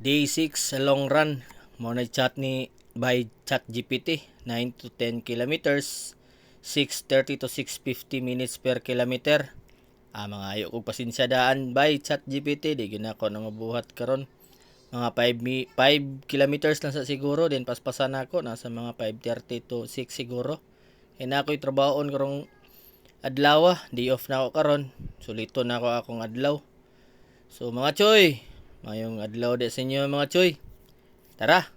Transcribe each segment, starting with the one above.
Day 6 sa long run. Mo na chat ni by ChatGPT 9 to 10 kilometers 6:30 to 6:50 minutes per kilometer. Mga ayo kog pasinsyadaan by ChatGPT di gyud ako na mabuhat karon. Mga 5 kilometers lang sa siguro din paspasan ako nasa mga 5:30 to 6 siguro. Na ako'y trabahoon karong adlaw, day off na ako karon. Sulito na ako akong adlaw. So mga choy, mayong adlaw de sa inyo mga choy. Tara,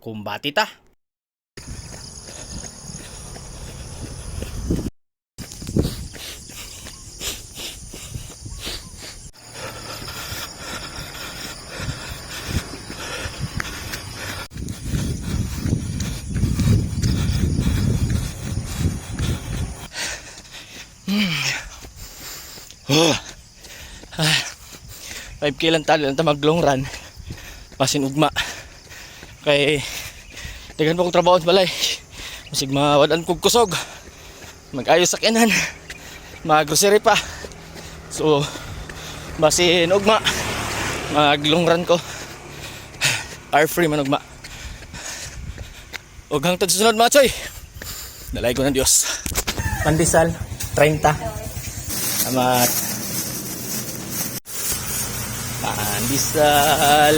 kumbati ta. Oh. 5K lang talo lang tamag long run. Pasin ugma. Kay dagan pa kong trabaho sa balay. Masig mawadan kog kusog. Mag-ayos sa kanan. Mag-grocery pa. So basin ugma. Mag long run ko. Are free man ugma. Ug hangtod sa sunod mga choy. Dalay ko ng Dios. Pandesal 30. Salamat. Pandesal